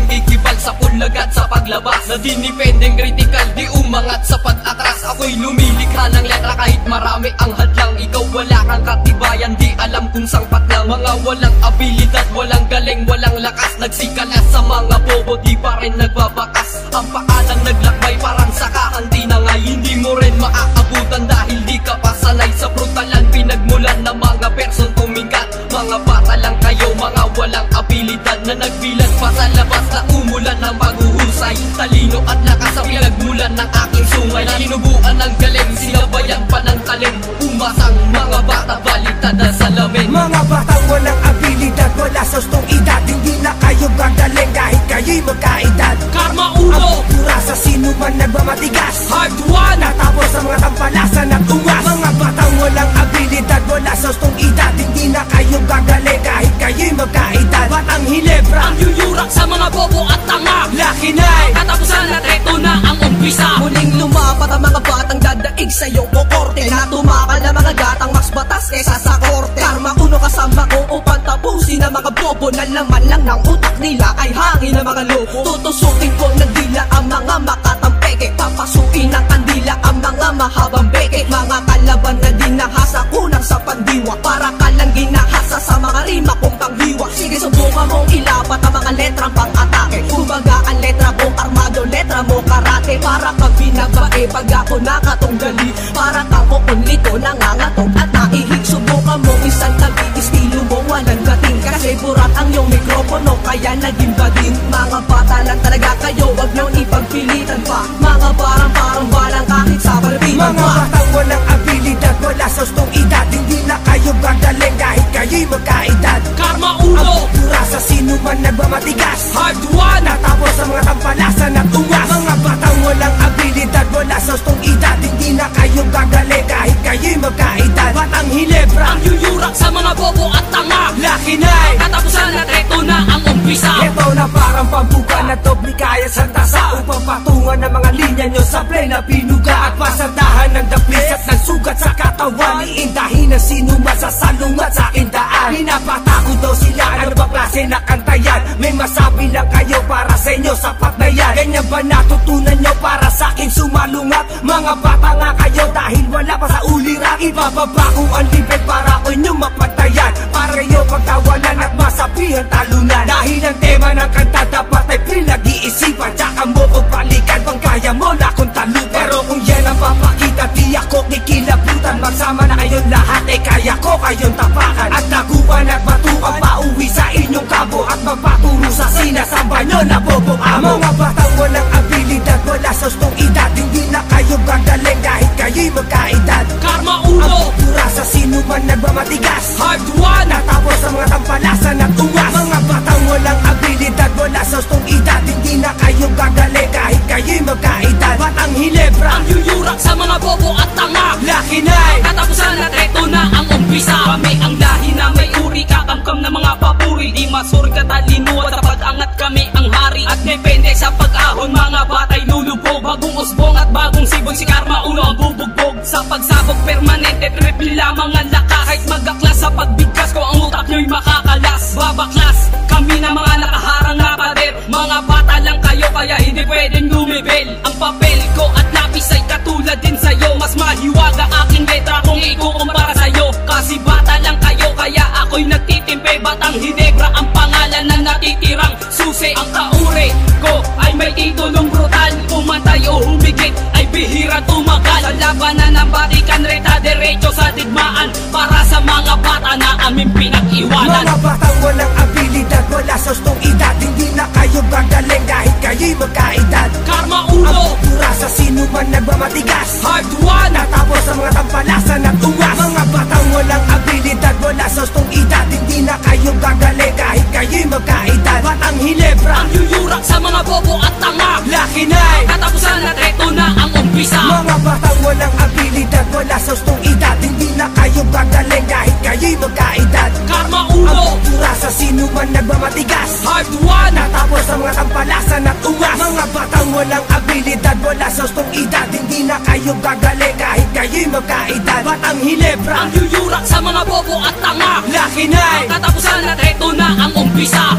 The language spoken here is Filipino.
dinipendeng kikibal sa pulagat sa paglabas, na dinipendeng critical di umangat sa pag-atras. Ako'y lumilikha ng letra kahit marami ang hadlang. Ikaw wala kang katibayan, di alam kung sangpat lang. Mga walang abilidad, walang galing, walang lakas, nagsikalas sa mga bobo, di pa rin nagbabakas. Ang paalang naglakbay parang sakahan tinangay, hindi mo rin maaabutan dahil di ka pa sanay sa brutalan. Pinagmulan ng mga person tumikat, mga bata lang kayo, mga walang abilidad na nagbilan pa sa labas na umulan ng paghuhusay. Talino at lakas ang pinagmulan ng aking sungay, na tinubuan ng galing, sinabayan pa ng talim. Umasang mga bata baliktad na salamin. Mga batang walang abilidad, wala sa gustong edad, hindi na kayo gagaling kahit kayo'y magkaedad. Karma ulo, ang pura sa sino man nagmamatigas, hard one, natapos sa mga tampalasan at ungas. Mga batang walang abilidad, wala sa gustong edad, hindi na kayo gagaling kahit kayo'y magkaedad. Batang Hilebra, ang yuyurak sa mga bobo at tanga. Lucky Night, katapusan at eto na ang umpisa. Muling lumapat ang mga batang dadaig sa'yo o korte, na tumakal na mga gatang mas batas kesa sa korte. Karma uno kasama ko upang tapusin ang mga bobo na laman lang ng utak nila ay hangin na mga loko. Tutusukin ko ng dila ang mga makatampeke, papasukin ng kandila ang mga mahabang beke. Mga kalaban na dinahasa kunang sa pandiwa, para ka lang ginahasa sa mga rima kong panghiwa. Sige subukan mong ilapat ang mga letrang pang-atake, kumbaga ang letra mong armado, letra mo karate. Para kang binabae pag ako nakatunggali, para kang kukunlito nangangatog at naihig. Subukan mong isang tabi, estilo mo walang gating, kasi burat ang iyong mikropono kaya naging bading. Mga bata lang talaga kayo, wag niyong ipagpilitan pa. Mga parang balang kahit sa parabitan mga pa. batang walang abilidad, wala sa gustong edad, hindi na kayo gagaling kahit kayo'y magkaedad. Karma Ang ulo, pura sa sino man nagmamatigas, hard one, natapos sa mga tampalasan at ungas. Mga batang walang abilidad, wala sa gustong edad, hindi na kayo gagaling kahit kayo'y magkaedad. Batang Hilebra, ang yuyurak sa mga bobo at tanga. Lucky Night, Katapusan at eto na ang umpisa. ito na parang pambuka na doblikaya sa tasa, upang patungan ng mga linya nyo sa play na pinuga. At pasandahan ng daplis at ng sugat sa katawan, iindahin na sino masasalungat sa aking daan. Pinapatako daw sila, ano ba klase na kantayan? May masabi lang kayo, para sa inyo sapat na yan. Ganyan ba natutunan nyo para sa akin sumalungat? Mga bata nga kayo dahil wala pa sa ulirat, ibababa ko ang level para ko inyong mapantayan, para kayo pagtawanan at masabihan talunan. Dahil ang tema ng kanta dapat ay pinag-iisipan, tsaka mo kung balikan pang kaya mo na kung talupan. Pero kung yan ang papakita, di ako kikilabutan. Magsama na kayong lahat, eh kaya ko kayong tapakan. At nagupan at batukan, pauwi sa inyong kabo, at magpaturo sa sinasamba nyo na bobo amo. Mga batang walang abilidad, wala sa gustong edad, hindi na kayo gagaling kahit kayo'y magkaedad. Karma Ang ulo, pura sa sino man nagmamatigas, hard one, natapos sa mga tampalasan at ungas. Mga batang walang abilidad, wala sa gustong edad, hindi na kayo gagaling kahit kayo'y magkaedad. Batang Hilebra, ang yuyurak sa mga bobo at tanga. Lucky Night, Katapusan at eto na ang umpisa. Kami ang lahi na may uri, kakamkam na mga papuri, di masuri katalino at sa pag-angat kami ang hari. At depende sa pag-ahon, mga batay lulubog, bagong usbong at bagong sibog, si Karma ulo ang bubugbog. Sa pagsabog permanente, triple lamang ang lakas, kahit magaklas sa pagbigkas ko ang utak nyo'y makakalas. Babaklas kami na mga nakaharang na pader, mga bata lang kayo kaya hindi pwedeng lumibel. Ang papel ko at lapis ay katulad din sa'yo, mas mahiwaga aking letra kung ikukumpara sa'yo. Kasi bata lang kayo kaya ako'y nagtitimpe, Batang Hilebra ang pangalan na natitirang susi. Ang kauri ko ay may titulong brutal, pumatay o humigit ay bihira tumagal. Sa labanan ng barikan, reta derecho sa digmaan, para sa mga bata na aming pinag-iwanan. mga batang walang abilidad, wala sa gustong edad, hindi na kayo gagaling kahit kayo'y magkaedad. Karma Ang ulo, pura sa sino man nagmamatigas, hard one, natapos sa mga tampalasan at ungas. Mga batang walang abilidad, wala sa gustong edad, hindi na kayo gagaling kahit kayo'y magkaedad. Batang Hilebra, ang yuyurak sa mga bobo at tanga. Lucky Night, Katapusan at eto na ang umpisa. mga batang walang abilidad, wala sa gustong edad, hindi na kayo gagaling kahit kayo'y magkaedad. Karma Ang ulo, pura sa sino man nagmamatigas, hard one, natapos sa mga tampalasan at ungas. Mga batang walang abilidad, wala sa gustong edad, hindi na kayo gagaling kahit kayo'y magkaedad. Batang Hilebra, ang yuyurak sa mga bobo at tanga. Lucky Night, Katapusan at eto na ang umpisa.